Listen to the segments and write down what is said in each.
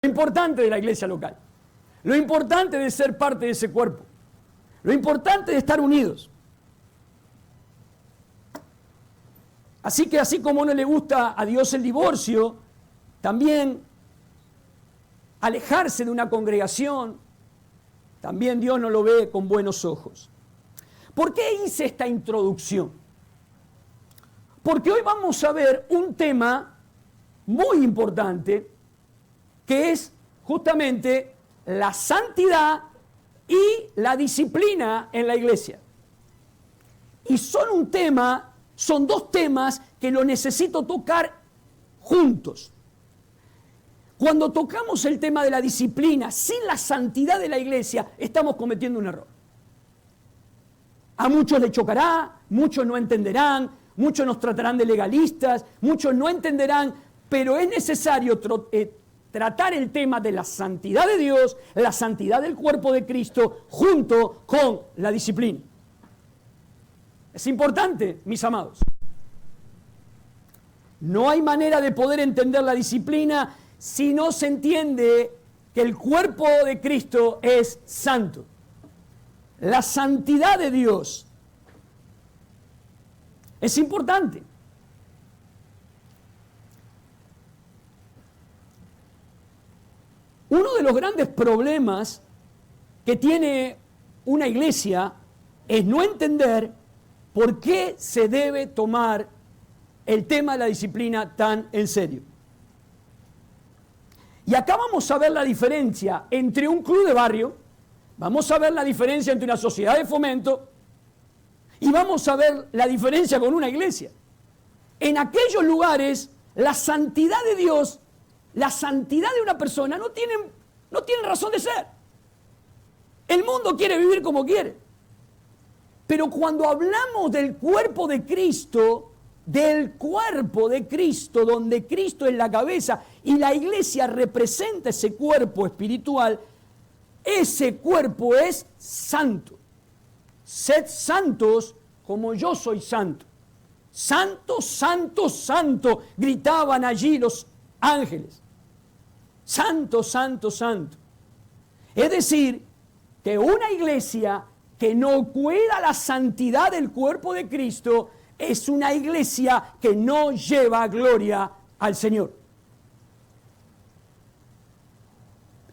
Lo importante de la iglesia local, lo importante de ser parte de ese cuerpo, lo importante de estar unidos. Así que así como no le gusta a Dios el divorcio, también alejarse de una congregación, también Dios no lo ve con buenos ojos. ¿Por qué hice esta introducción? Porque hoy vamos a ver un tema muy importante, que es justamente la santidad y la disciplina en la iglesia. Y son dos temas que lo necesito tocar juntos. Cuando tocamos el tema de la disciplina sin la santidad de la iglesia, estamos cometiendo un error. A muchos les chocará, muchos no entenderán, muchos nos tratarán de legalistas, muchos no entenderán, pero es necesario tratar el tema de la santidad de Dios, la santidad del cuerpo de Cristo, junto con la disciplina. Es importante, mis amados. No hay manera de poder entender la disciplina si no se entiende que el cuerpo de Cristo es santo. La santidad de Dios es importante. Uno de los grandes problemas que tiene una iglesia es no entender por qué se debe tomar el tema de la disciplina tan en serio. Y acá vamos a ver la diferencia entre un club de barrio, vamos a ver la diferencia entre una sociedad de fomento y vamos a ver la diferencia con una iglesia. En aquellos lugares, la santidad de Dios, la santidad de una persona no tienen razón de ser. El mundo quiere vivir como quiere. Pero cuando hablamos del cuerpo de Cristo, donde Cristo es la cabeza y la iglesia representa ese cuerpo espiritual, ese cuerpo es santo. Sed santos como yo soy santo. Santo, santo, santo, gritaban allí los ángeles. Santo, santo, santo. Es decir, que una iglesia que no cuida la santidad del cuerpo de Cristo es una iglesia que no lleva gloria al Señor.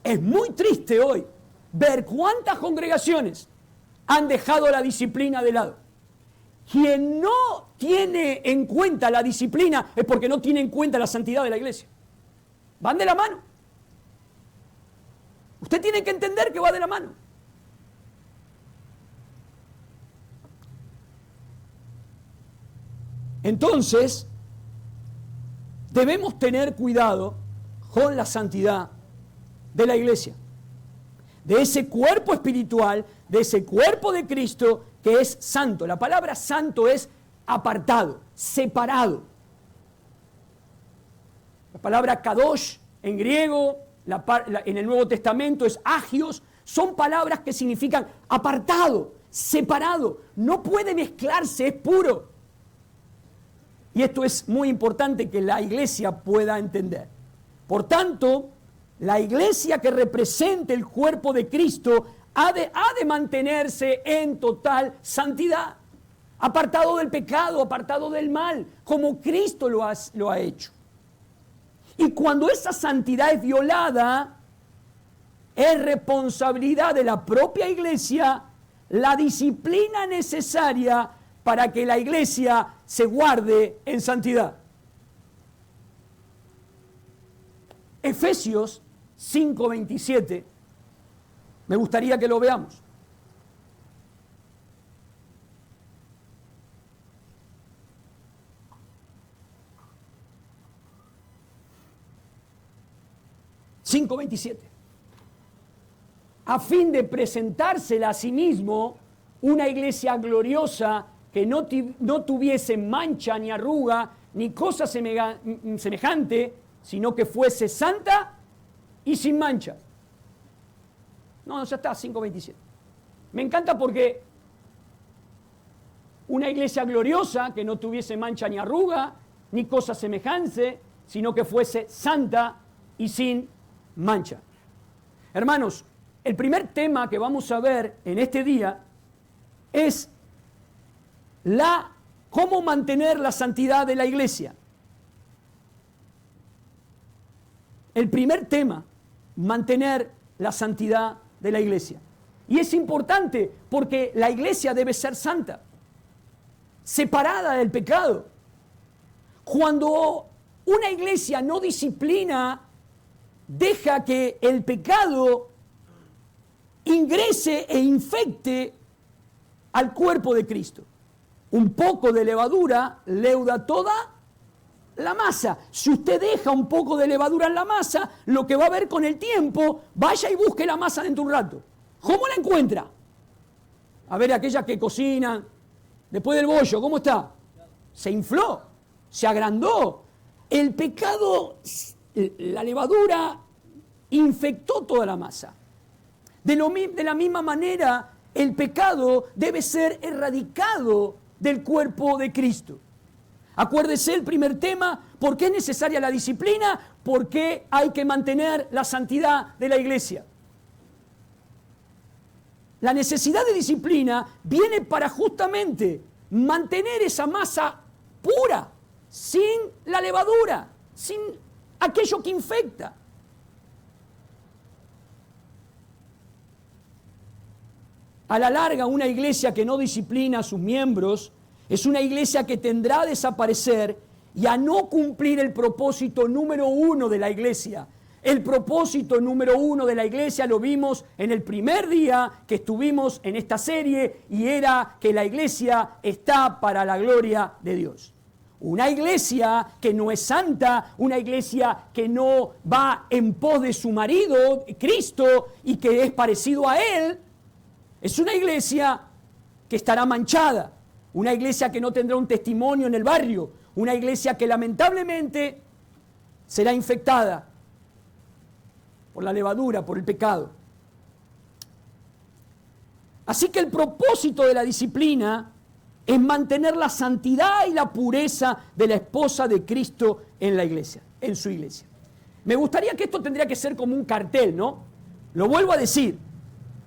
Es muy triste hoy ver cuántas congregaciones han dejado la disciplina de lado. Quien no tiene en cuenta la disciplina es porque no tiene en cuenta la santidad de la iglesia. Van de la mano. Usted tiene que entender que va de la mano. Entonces, debemos tener cuidado con la santidad de la iglesia, de ese cuerpo espiritual, de ese cuerpo de Cristo que es santo. La palabra santo es apartado, separado. La palabra kadosh en griego, en el Nuevo Testamento es agios, son palabras que significan apartado, separado, no puede mezclarse, es puro. Y esto es muy importante que la iglesia pueda entender. Por tanto, la iglesia que represente el cuerpo de Cristo ha de mantenerse en total santidad, apartado del pecado, apartado del mal, como Cristo lo ha hecho. Y cuando esa santidad es violada, es responsabilidad de la propia iglesia la disciplina necesaria para que la iglesia se guarde en santidad. Efesios 5:27, me gustaría que lo veamos. A fin de presentársela a sí mismo una iglesia gloriosa que no tuviese mancha ni arruga ni cosa semejante, sino que fuese santa y sin mancha. No, ya está, 5:27. Me encanta porque una iglesia gloriosa que no tuviese mancha ni arruga ni cosa semejante, sino que fuese santa y sin mancha. Hermanos, el primer tema que vamos a ver en este día es cómo mantener la santidad de la iglesia. El primer tema, mantener la santidad de la iglesia. Y es importante porque la iglesia debe ser santa, separada del pecado. Cuando una iglesia no disciplina, deja que el pecado ingrese e infecte al cuerpo de Cristo. Un poco de levadura leuda toda la masa. Si usted deja un poco de levadura en la masa, lo que va a ver con el tiempo, vaya y busque la masa dentro de un rato. ¿Cómo la encuentra? A ver, aquellas que cocinan, después del bollo, ¿cómo está? Se infló, se agrandó. El pecado, la levadura, infectó toda la masa. De la misma manera, el pecado debe ser erradicado del cuerpo de Cristo. Acuérdese el primer tema, ¿por qué es necesaria la disciplina? ¿Por qué hay que mantener la santidad de la iglesia? La necesidad de disciplina viene para justamente mantener esa masa pura, sin la levadura, sin aquello que infecta. A la larga, una iglesia que no disciplina a sus miembros es una iglesia que tendrá a desaparecer y a no cumplir el propósito número 1 de la iglesia. El propósito número 1 de la iglesia lo vimos en el primer día que estuvimos en esta serie y era que la iglesia está para la gloria de Dios. Una iglesia que no es santa, una iglesia que no va en pos de su marido, Cristo, y que es parecido a Él, es una iglesia que estará manchada, una iglesia que no tendrá un testimonio en el barrio, una iglesia que lamentablemente será infectada por la levadura, por el pecado. Así que el propósito de la disciplina es mantener la santidad y la pureza de la esposa de Cristo en la iglesia, en su iglesia. Me gustaría que esto tendría que ser como un cartel, ¿no? Lo vuelvo a decir.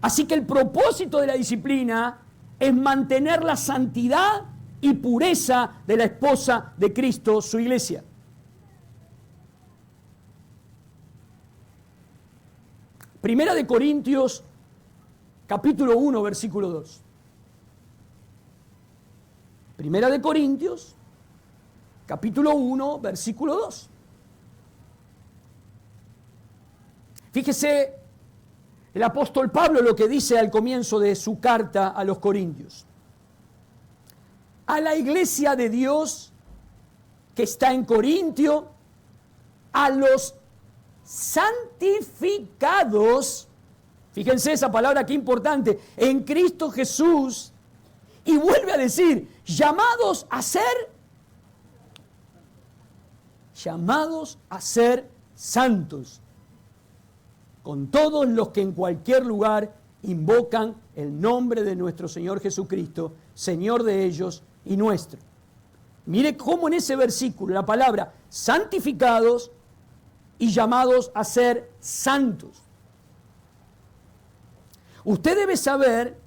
Así que el propósito de la disciplina es mantener la santidad y pureza de la esposa de Cristo, su iglesia. Primera de Corintios, capítulo 1, versículo 2. Primera de Corintios, capítulo 1, versículo 2. Fíjese el apóstol Pablo lo que dice al comienzo de su carta a los Corintios. A la iglesia de Dios que está en Corintio, a los santificados, fíjense esa palabra que importante, en Cristo Jesús, y vuelve a decir, llamados a ser santos, con todos los que en cualquier lugar invocan el nombre de nuestro Señor Jesucristo, Señor de ellos y nuestro. Mire cómo en ese versículo la palabra santificados y llamados a ser santos. Usted debe saber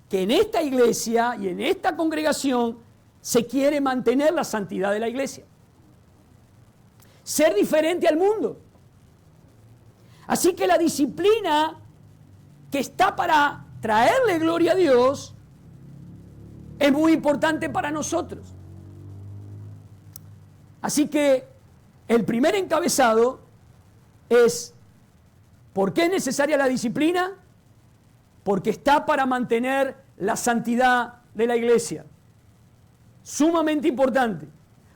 que en esta iglesia y en esta congregación se quiere mantener la santidad de la iglesia. Ser diferente al mundo. Así que la disciplina que está para traerle gloria a Dios es muy importante para nosotros. Así que el primer encabezado es, ¿por qué es necesaria la disciplina? Porque está para mantener la santidad de la iglesia. Sumamente importante.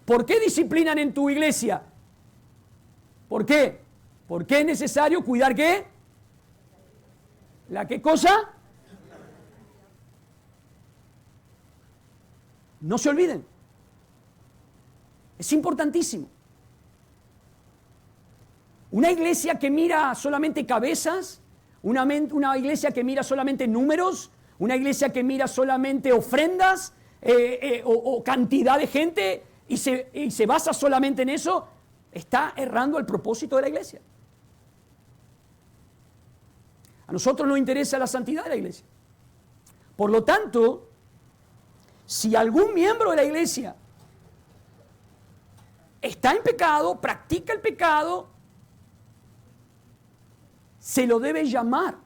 ¿Por qué disciplinan en tu iglesia? ¿Por qué? ¿Por qué es necesario cuidar qué? ¿La qué cosa? No se olviden. Es importantísimo. Una iglesia que mira solamente cabezas, una iglesia que mira solamente números, una iglesia que mira solamente ofrendas o cantidad de gente y se basa solamente en eso, está errando el propósito de la iglesia. A nosotros nos interesa la santidad de la iglesia. Por lo tanto, si algún miembro de la iglesia está en pecado, practica el pecado, se lo debe llamar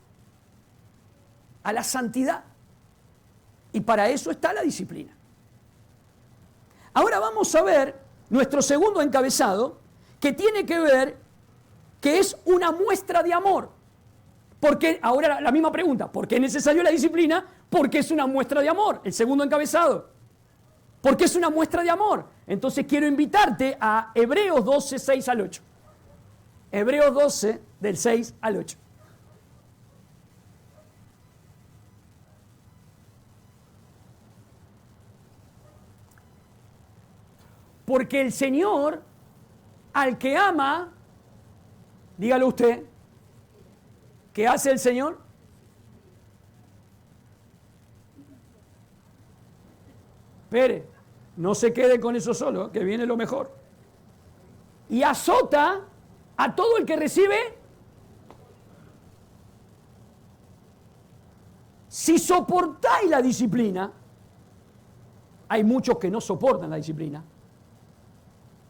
a la santidad. Y para eso está la disciplina. Ahora vamos a ver nuestro segundo encabezado, que tiene que ver, que es una muestra de amor. Porque, ahora la misma pregunta, ¿por qué es necesaria la disciplina? Porque es una muestra de amor, el segundo encabezado. Porque es una muestra de amor. Entonces quiero invitarte a Hebreos 12, 6 al 8. Hebreos 12, del 6 al 8. Porque el Señor, al que ama, dígalo usted, ¿qué hace el Señor? Espere, no se quede con eso solo, que viene lo mejor. Y azota a todo el que recibe. Si soportáis la disciplina, hay muchos que no soportan la disciplina.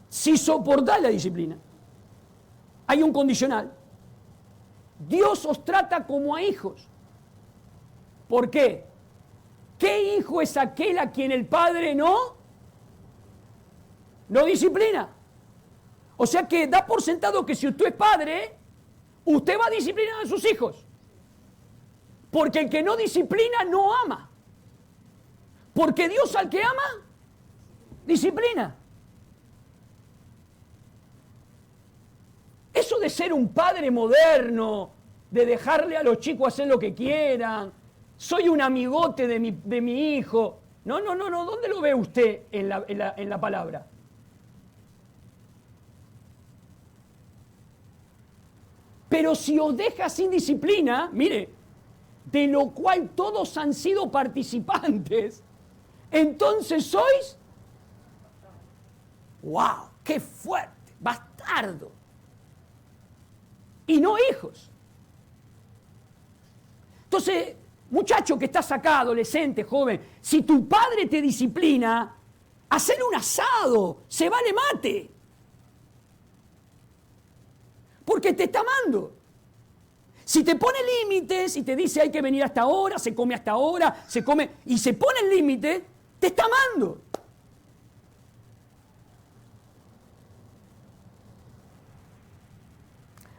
Si soportáis la disciplina, hay un condicional. Dios os trata como a hijos. ¿Por qué? ¿Qué hijo es aquel a quien el padre no disciplina? O sea que da por sentado que si usted es padre, usted va a disciplinar a sus hijos. Porque el que no disciplina no ama. Porque Dios al que ama, disciplina. Eso de ser un padre moderno, de dejarle a los chicos hacer lo que quieran, soy un amigote de mi hijo. No, ¿dónde lo ve usted en la palabra? Pero si os deja sin disciplina, mire, de lo cual todos han sido participantes, entonces sois, ¡wow! ¡Qué fuerte! ¡Bastardo! Y no hijos. Entonces, muchacho que estás acá, adolescente, joven, si tu padre te disciplina, hacele un asado, se vale mate. Porque te está amando. Si te pone límites y te dice hay que venir hasta ahora, se come hasta ahora, se come, y se pone el límite, te está amando.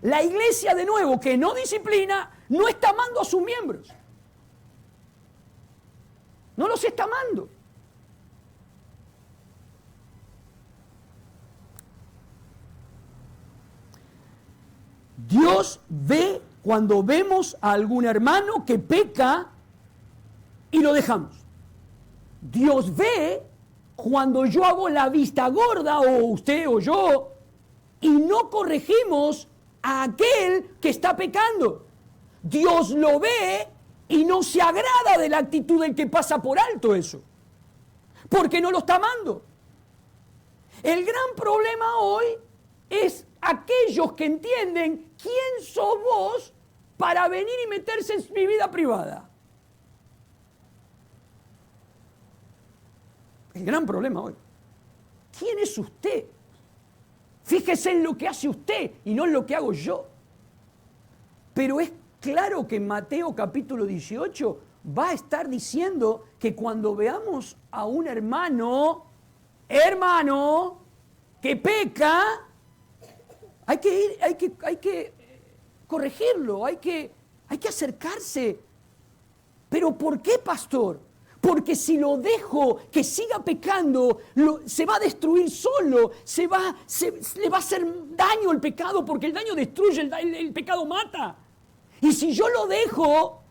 La iglesia, de nuevo, que no disciplina, no está amando a sus miembros. No los está amando. Dios ve cuando vemos a algún hermano que peca y lo dejamos. Dios ve cuando yo hago la vista gorda, o usted o yo, y no corregimos a aquel que está pecando. Dios lo ve y no se agrada de la actitud del que pasa por alto eso, porque no lo está amando. El gran problema hoy es aquellos que entienden quién sos vos para venir y meterse en mi vida privada. El gran problema hoy. ¿Quién es usted? Fíjese en lo que hace usted y no en lo que hago yo. Pero es claro que en Mateo capítulo 18 va a estar diciendo que cuando veamos a un hermano que peca, hay que corregirlo, hay que acercarse. ¿Pero por qué, pastor? Porque si lo dejo que siga pecando, se va a destruir solo, le va a hacer daño el pecado, porque el daño destruye, el pecado mata. Y si yo lo dejo,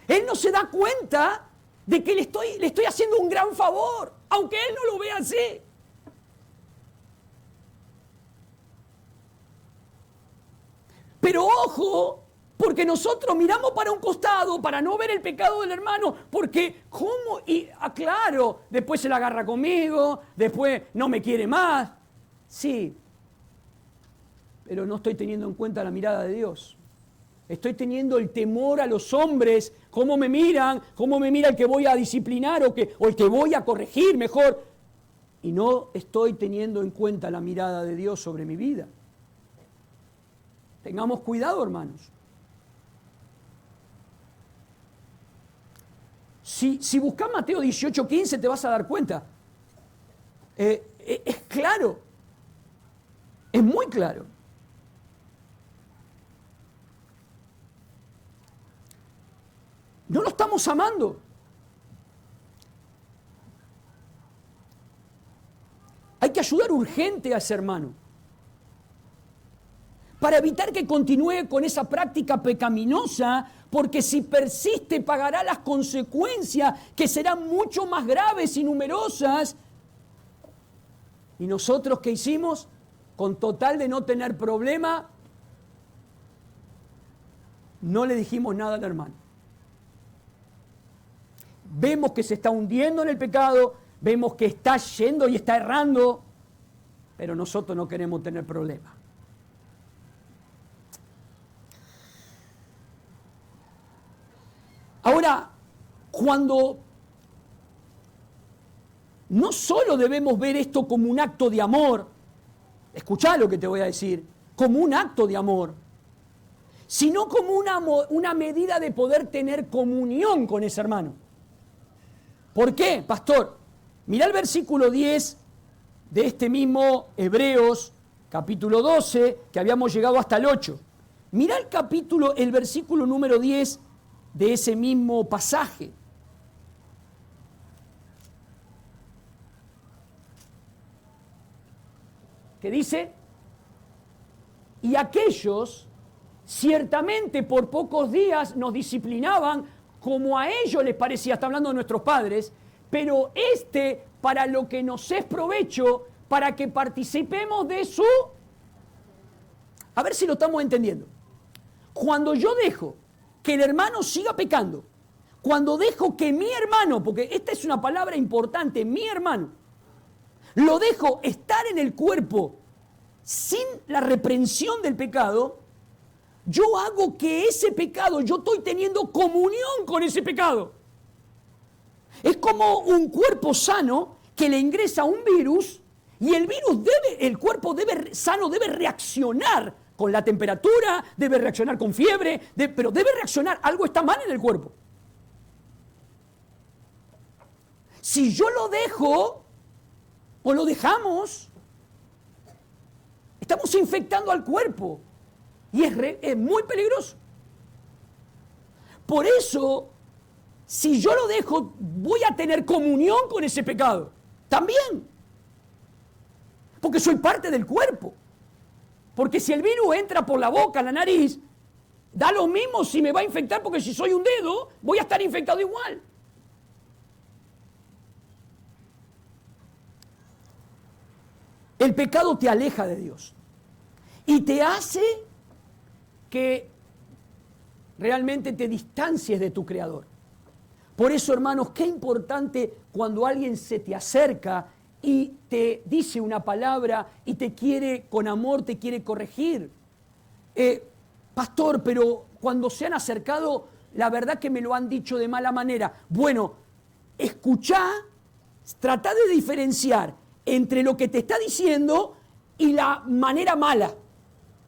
él no se da cuenta de que le estoy haciendo un gran favor, aunque él no lo vea así. Pero ojo, porque nosotros miramos para un costado para no ver el pecado del hermano, porque ¿cómo? Y claro, después se la agarra conmigo, después no me quiere más. Sí, pero no estoy teniendo en cuenta la mirada de Dios. Estoy teniendo el temor a los hombres, cómo me mira el que voy a disciplinar o el que voy a corregir mejor. Y no estoy teniendo en cuenta la mirada de Dios sobre mi vida. Tengamos cuidado, hermanos. Si buscas Mateo 18:15 te vas a dar cuenta. Es claro. Es muy claro. No lo estamos amando. Hay que ayudar urgente a ese hermano para evitar que continúe con esa práctica pecaminosa, porque si persiste pagará las consecuencias que serán mucho más graves y numerosas. ¿Y nosotros qué hicimos? Con total de no tener problema, no le dijimos nada al hermano. Vemos que se está hundiendo en el pecado, vemos que está yendo y está errando, pero nosotros no queremos tener problemas. Ahora, cuando no solo debemos ver esto como un acto de amor, escuchá lo que te voy a decir, como un acto de amor, sino como una medida de poder tener comunión con ese hermano. ¿Por qué, pastor? Mirá el versículo 10 de este mismo Hebreos, capítulo 12, que habíamos llegado hasta el 8. Mirá el versículo número 10 de ese mismo pasaje. Que dice, y aquellos ciertamente por pocos días nos disciplinaban como a ellos les parecía, está hablando de nuestros padres, pero para lo que nos es provecho, para que participemos de su... A ver si lo estamos entendiendo. Cuando yo dejo que el hermano siga pecando, cuando dejo que mi hermano, porque esta es una palabra importante, mi hermano, lo dejo estar en el cuerpo sin la reprensión del pecado, yo hago que ese pecado, yo estoy teniendo comunión con ese pecado. Es como un cuerpo sano que le ingresa un virus y el cuerpo sano debe reaccionar con la temperatura, debe reaccionar con fiebre, pero debe reaccionar, algo está mal en el cuerpo. Si yo lo dejo o lo dejamos, estamos infectando al cuerpo y es muy peligroso. Por eso, si yo lo dejo, voy a tener comunión con ese pecado. También. Porque soy parte del cuerpo. Porque si el virus entra por la boca, la nariz, da lo mismo si me va a infectar, porque si soy un dedo, voy a estar infectado igual. El pecado te aleja de Dios y te hace que realmente te distancies de tu Creador. Por eso, hermanos, qué importante cuando alguien se te acerca y te dice una palabra y te quiere, con amor, te quiere corregir. Pastor, pero cuando se han acercado, la verdad que me lo han dicho de mala manera. Bueno, escuchá, tratá de diferenciar entre lo que te está diciendo y la manera mala.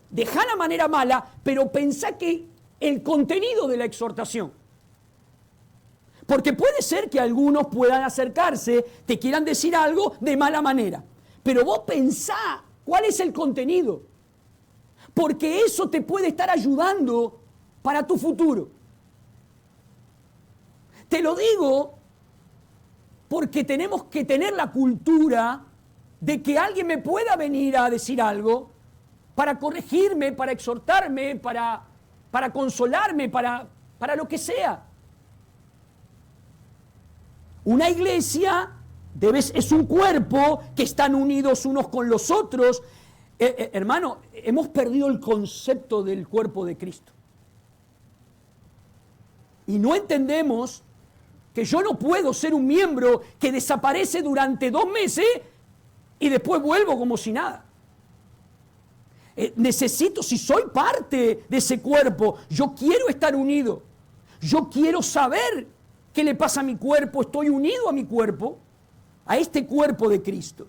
Dejá la manera mala, pero pensá que el contenido de la exhortación. Porque puede ser que algunos puedan acercarse, te quieran decir algo de mala manera. Pero vos pensá cuál es el contenido. Porque eso te puede estar ayudando para tu futuro. Te lo digo porque tenemos que tener la cultura de que alguien me pueda venir a decir algo para corregirme, para exhortarme, para consolarme, para lo que sea. Una iglesia es un cuerpo que están unidos unos con los otros. Hermano, hemos perdido el concepto del cuerpo de Cristo. Y no entendemos que yo no puedo ser un miembro que desaparece durante 2 meses y después vuelvo como si nada. necesito, si soy parte de ese cuerpo, yo quiero estar unido. Yo quiero saber qué le pasa a mi cuerpo. Estoy unido a mi cuerpo, a este cuerpo de Cristo.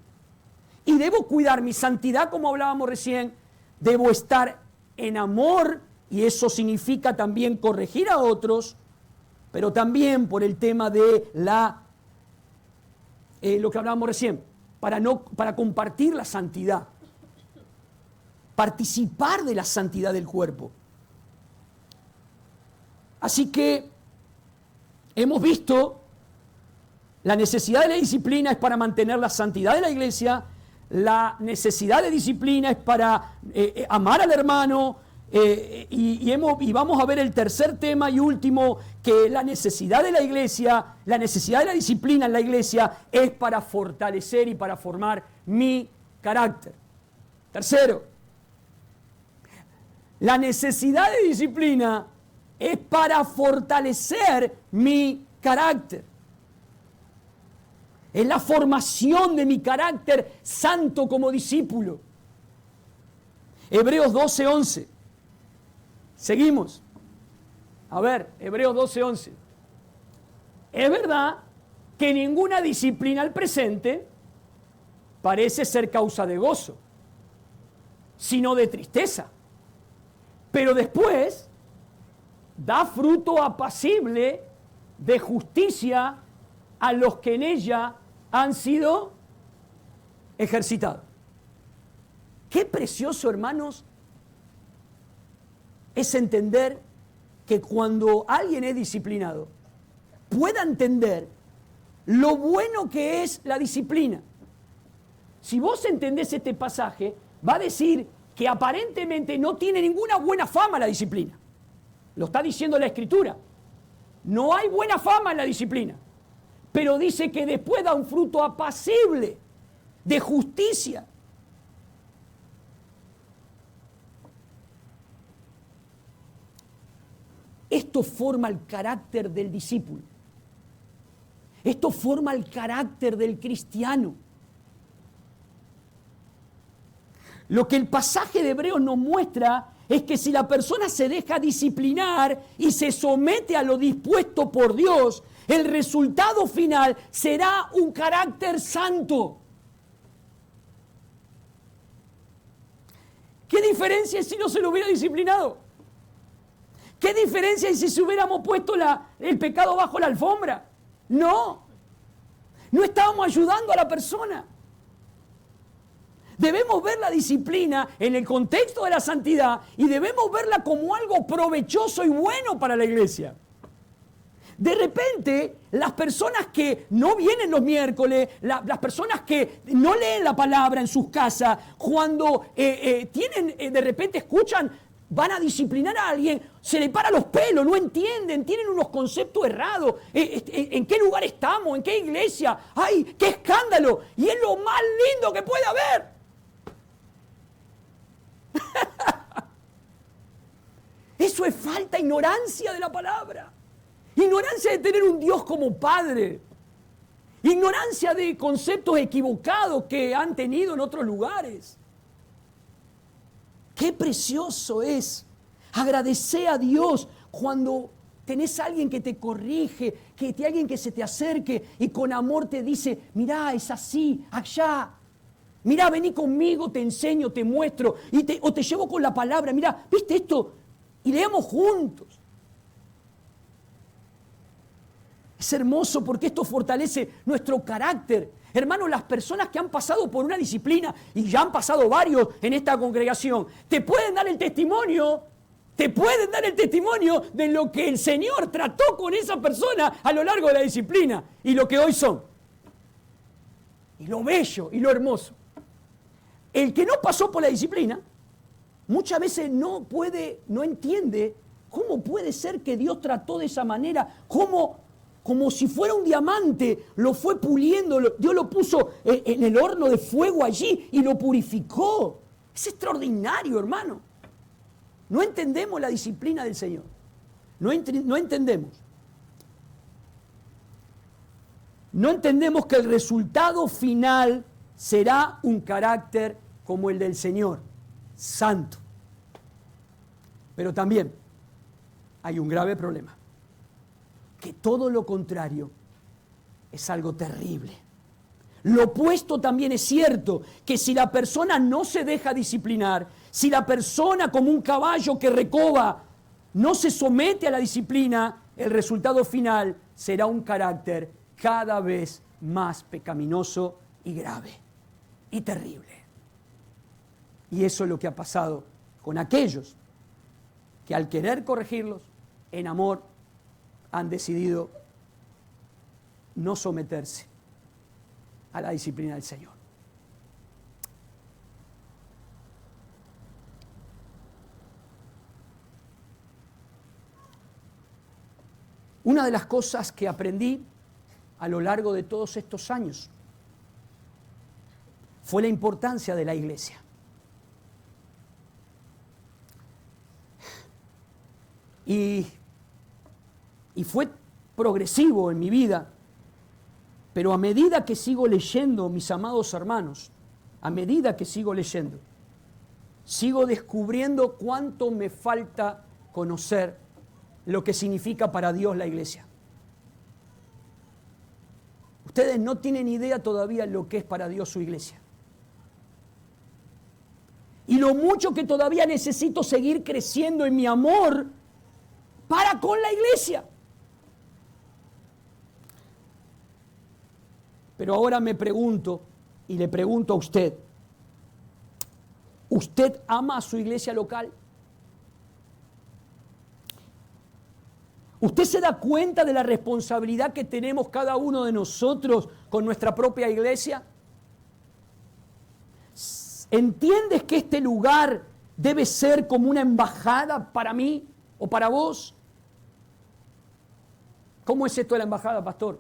Y debo cuidar mi santidad, como hablábamos recién. Debo estar en amor, y eso significa también corregir a otros, pero también por el tema de lo que hablábamos recién, para compartir la santidad, participar de la santidad del cuerpo. Así que hemos visto la necesidad de la disciplina es para mantener la santidad de la iglesia, la necesidad de disciplina es para amar al hermano, y vamos a ver el tercer tema y último, que la necesidad de la iglesia, la necesidad de la disciplina en la iglesia es para fortalecer y para formar mi carácter. Tercero, la necesidad de disciplina es para fortalecer mi carácter. Es la formación de mi carácter santo como discípulo. Hebreos 12:11. Seguimos. A ver, Hebreos 12:11. Es verdad que ninguna disciplina al presente parece ser causa de gozo, sino de tristeza. Pero después da fruto apacible de justicia a los que en ella han sido ejercitados. Qué precioso, hermanos, es entender que cuando alguien es disciplinado, pueda entender lo bueno que es la disciplina. Si vos entendés este pasaje, va a decir que aparentemente no tiene ninguna buena fama la disciplina. Lo está diciendo la Escritura. No hay buena fama en la disciplina. Pero dice que después da un fruto apacible de justicia. Esto forma el carácter del discípulo. Esto forma el carácter del cristiano. Lo que el pasaje de Hebreos nos muestra es que si la persona se deja disciplinar y se somete a lo dispuesto por Dios, el resultado final será un carácter santo. ¿Qué diferencia es si no se lo hubiera disciplinado? ¿Qué diferencia es si hubiéramos puesto el pecado bajo la alfombra? No estábamos ayudando a la persona. Debemos ver la disciplina en el contexto de la santidad y debemos verla como algo provechoso y bueno para la iglesia. De repente, las personas que no vienen los miércoles, las personas que no leen la palabra en sus casas, cuando de repente escuchan, van a disciplinar a alguien, se le para los pelos, no entienden, tienen unos conceptos errados. ¿En qué lugar estamos? ¿En qué iglesia? ¡Ay, qué escándalo! Y es lo más lindo que puede haber. Eso es falta, ignorancia de la palabra. Ignorancia de tener un Dios como Padre. Ignorancia de conceptos equivocados que han tenido en otros lugares. Qué precioso es agradecer a Dios cuando tenés a alguien que te corrige, alguien que se te acerque y con amor te dice, mirá, es así, allá. Mirá, vení conmigo, te enseño, te muestro, o te llevo con la palabra. Mirá, ¿viste esto? Y leamos juntos. Es hermoso porque esto fortalece nuestro carácter. Hermanos, las personas que han pasado por una disciplina, y ya han pasado varios en esta congregación, te pueden dar el testimonio de lo que el Señor trató con esa persona a lo largo de la disciplina y lo que hoy son. Y lo bello y lo hermoso. El que no pasó por la disciplina, muchas veces no entiende cómo puede ser que Dios trató de esa manera, como si fuera un diamante, lo fue puliendo, Dios lo puso en el horno de fuego allí y lo purificó. Es extraordinario, hermano. No entendemos la disciplina del Señor. No entendemos. No entendemos que el resultado final será un carácter como el del Señor. santo. Pero también hay un grave problema, que todo lo contrario es algo terrible. Lo opuesto también es cierto, que si la persona no se deja disciplinar, si la persona como un caballo que recoba no se somete a la disciplina, el resultado final será un carácter cada vez más pecaminoso y grave y terrible. Y eso es lo que ha pasado con aquellos que al querer corregirlos en amor han decidido no someterse a la disciplina del Señor. Una de las cosas que aprendí a lo largo de todos estos años fue la importancia de la iglesia. Y fue progresivo en mi vida, pero a medida que sigo leyendo, mis amados hermanos, a medida que sigo leyendo, sigo descubriendo cuánto me falta conocer lo que significa para Dios la iglesia. Ustedes no tienen idea todavía lo que es para Dios su iglesia. Y lo mucho que todavía necesito seguir creciendo en mi amor para con la iglesia. Pero ahora me pregunto, y le pregunto a usted, ¿usted ama a su iglesia local? ¿Usted se da cuenta de la responsabilidad que tenemos cada uno de nosotros con nuestra propia iglesia? ¿Entiendes que este lugar debe ser como una embajada para mí o para vos? ¿Cómo es esto de la embajada, pastor?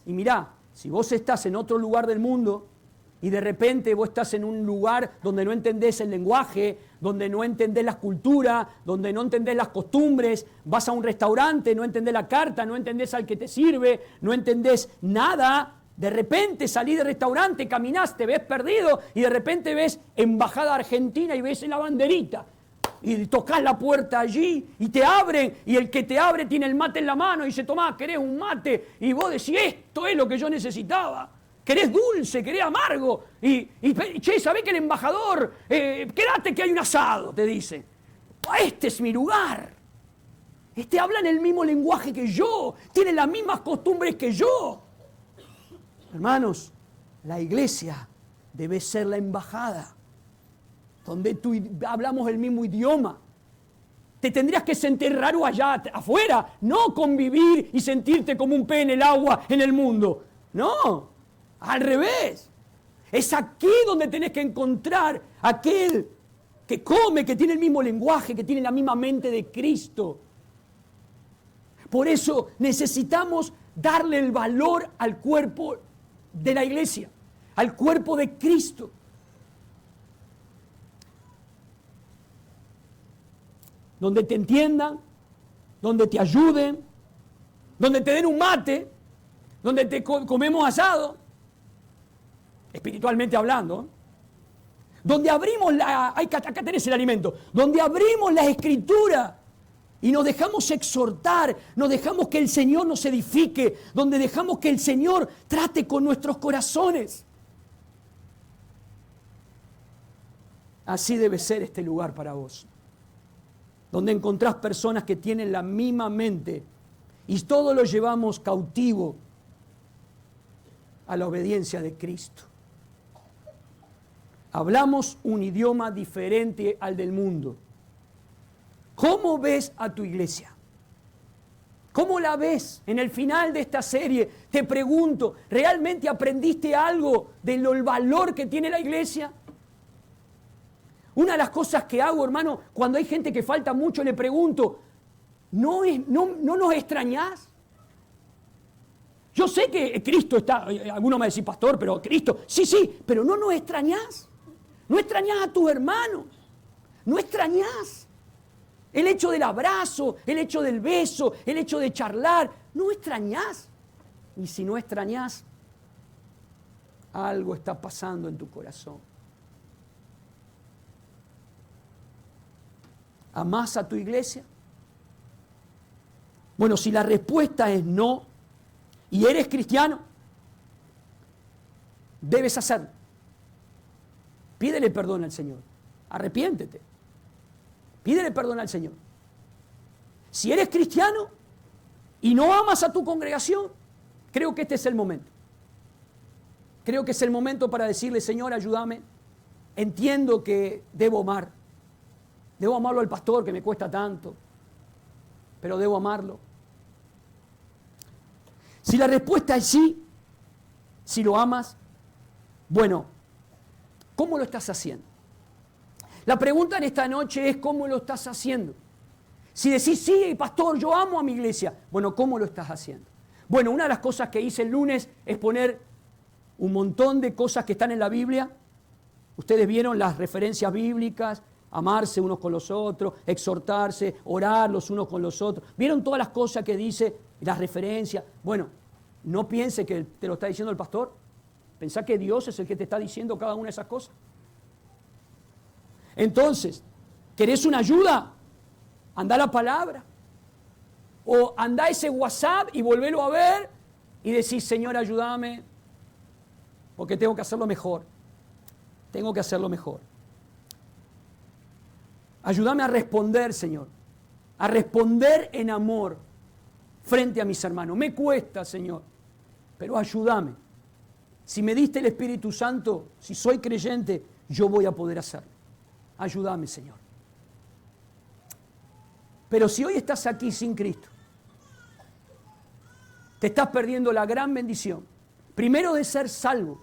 Y mirá, si vos estás en otro lugar del mundo y de repente vos estás en un lugar donde no entendés el lenguaje, donde no entendés la cultura, donde no entendés las costumbres, vas a un restaurante, no entendés la carta, no entendés al que te sirve, no entendés nada, de repente salís del restaurante, caminás, te ves perdido y de repente ves Embajada Argentina y ves la banderita. Y tocas la puerta allí y te abren, y el que te abre tiene el mate en la mano y dice, tomá, ¿querés un mate? Y vos decís, esto es lo que yo necesitaba. ¿Querés dulce? ¿Querés amargo? Y che, ¿sabés que el embajador? Quédate que hay un asado, te dice. Este es mi lugar. Este habla en el mismo lenguaje que yo, tiene las mismas costumbres que yo. Hermanos, la iglesia debe ser la embajada, donde tú hablamos el mismo idioma. Te tendrías que sentir raro allá afuera, no convivir y sentirte como un pez en el agua en el mundo. No, al revés. Es aquí donde tenés que encontrar aquel que come, que tiene el mismo lenguaje, que tiene la misma mente de Cristo. Por eso necesitamos darle el valor al cuerpo de la iglesia, al cuerpo de Cristo. Donde te entiendan, donde te ayuden, donde te den un mate, donde te comemos asado, espiritualmente hablando, donde abrimos acá tenés el alimento, donde abrimos la Escritura y nos dejamos exhortar, nos dejamos que el Señor nos edifique, donde dejamos que el Señor trate con nuestros corazones. Así debe ser este lugar para vos, donde encontrás personas que tienen la misma mente y todos lo llevamos cautivo a la obediencia de Cristo. Hablamos un idioma diferente al del mundo. ¿Cómo ves a tu iglesia? ¿Cómo la ves? En el final de esta serie te pregunto, ¿realmente aprendiste algo del valor que tiene la iglesia? Una de las cosas que hago, hermano, cuando hay gente que falta mucho, le pregunto, ¿no nos extrañás? Yo sé que Cristo está, algunos me decís, pastor, pero Cristo, sí, pero ¿no nos extrañás? ¿No extrañás a tus hermanos? ¿No extrañás el hecho del abrazo, el hecho del beso, el hecho de charlar? ¿No extrañás? Y si no extrañás, algo está pasando en tu corazón. ¿Amás a tu iglesia? Bueno, si la respuesta es no, y eres cristiano, debes hacerlo. Pídele perdón al Señor. Arrepiéntete. Pídele perdón al Señor. Si eres cristiano y no amas a tu congregación, creo que este es el momento. Creo que es el momento para decirle, Señor, ayúdame. Entiendo que debo amar. Debo amarlo al pastor que me cuesta tanto, pero debo amarlo. Si la respuesta es sí, si lo amas, bueno, ¿cómo lo estás haciendo? La pregunta en esta noche es ¿cómo lo estás haciendo? Si decís, sí, pastor, yo amo a mi iglesia, bueno, ¿cómo lo estás haciendo? Bueno, una de las cosas que hice el lunes es poner un montón de cosas que están en la Biblia. Ustedes vieron las referencias bíblicas, amarse unos con los otros, exhortarse, orar los unos con los otros. ¿Vieron todas las cosas que dice, las referencias? Bueno, no piense que te lo está diciendo el pastor. Pensá que Dios es el que te está diciendo cada una de esas cosas. Entonces, ¿querés una ayuda? Andá a la palabra. O andá a ese WhatsApp y volvelo a ver y decís, Señor, ayúdame, porque tengo que hacerlo mejor. Tengo que hacerlo mejor. Ayúdame a responder, Señor. A responder en amor frente a mis hermanos. Me cuesta, Señor, pero ayúdame. Si me diste el Espíritu Santo, si soy creyente, yo voy a poder hacerlo. Ayúdame, Señor. Pero si hoy estás aquí sin Cristo, te estás perdiendo la gran bendición, primero de ser salvo,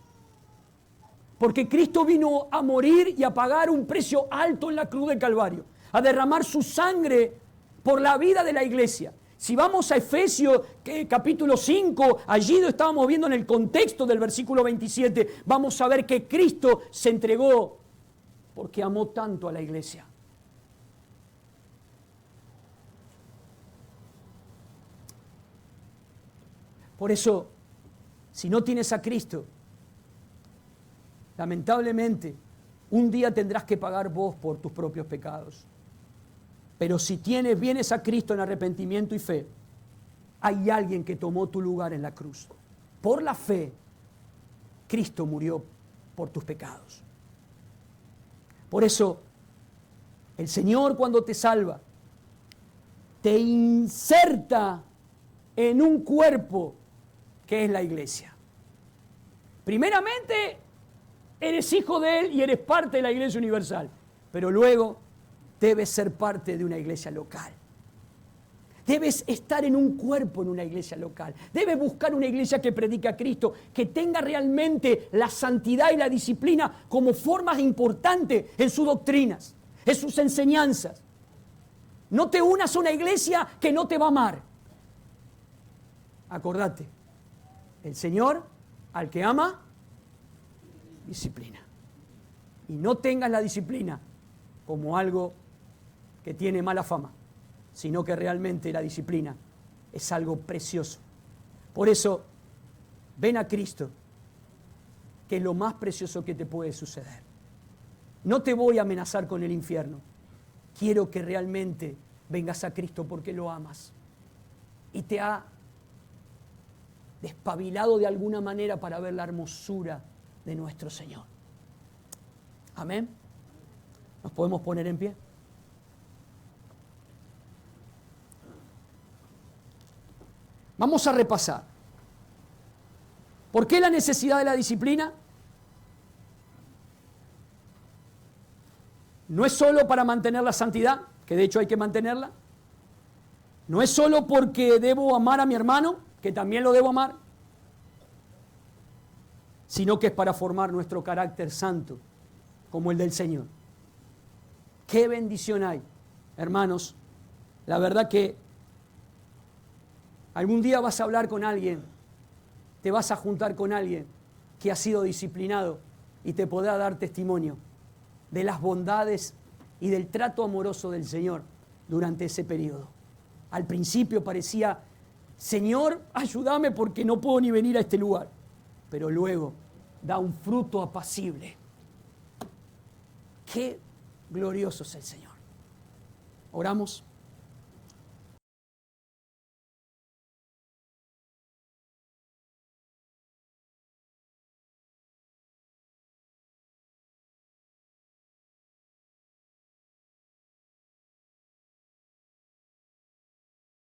porque Cristo vino a morir y a pagar un precio alto en la cruz del Calvario, a derramar su sangre por la vida de la iglesia. Si vamos a Efesios capítulo 5, allí lo estábamos viendo en el contexto del versículo 27, vamos a ver que Cristo se entregó porque amó tanto a la iglesia. Por eso, si no tienes a Cristo, lamentablemente, un día tendrás que pagar vos por tus propios pecados. Pero si vienes a Cristo en arrepentimiento y fe, hay alguien que tomó tu lugar en la cruz. Por la fe, Cristo murió por tus pecados. Por eso, el Señor cuando te salva, te inserta en un cuerpo que es la iglesia. Primeramente, eres hijo de Él y eres parte de la iglesia universal, pero luego debes ser parte de una iglesia local. Debes estar en un cuerpo en una iglesia local. Debes buscar una iglesia que predique a Cristo, que tenga realmente la santidad y la disciplina como formas importantes en sus doctrinas, en sus enseñanzas. No te unas a una iglesia que no te va a amar. Acordate, el Señor al que ama, disciplina. Y no tengas la disciplina como algo que tiene mala fama, sino que realmente la disciplina es algo precioso. Por eso, ven a Cristo, que es lo más precioso que te puede suceder. No te voy a amenazar con el infierno. Quiero que realmente vengas a Cristo porque lo amas. Y te ha despabilado de alguna manera para ver la hermosura de nuestro Señor. Amén. ¿Nos podemos poner en pie? Vamos a repasar. ¿Por qué la necesidad de la disciplina? No es solo para mantener la santidad, que de hecho hay que mantenerla. No es solo porque debo amar a mi hermano, que también lo debo amar, sino que es para formar nuestro carácter santo, como el del Señor. ¡Qué bendición hay! Hermanos, la verdad que algún día vas a hablar con alguien, te vas a juntar con alguien que ha sido disciplinado y te podrá dar testimonio de las bondades y del trato amoroso del Señor durante ese periodo. Al principio parecía, Señor, ayúdame porque no puedo ni venir a este lugar. Pero luego da un fruto apacible. Qué glorioso es el Señor. Oramos.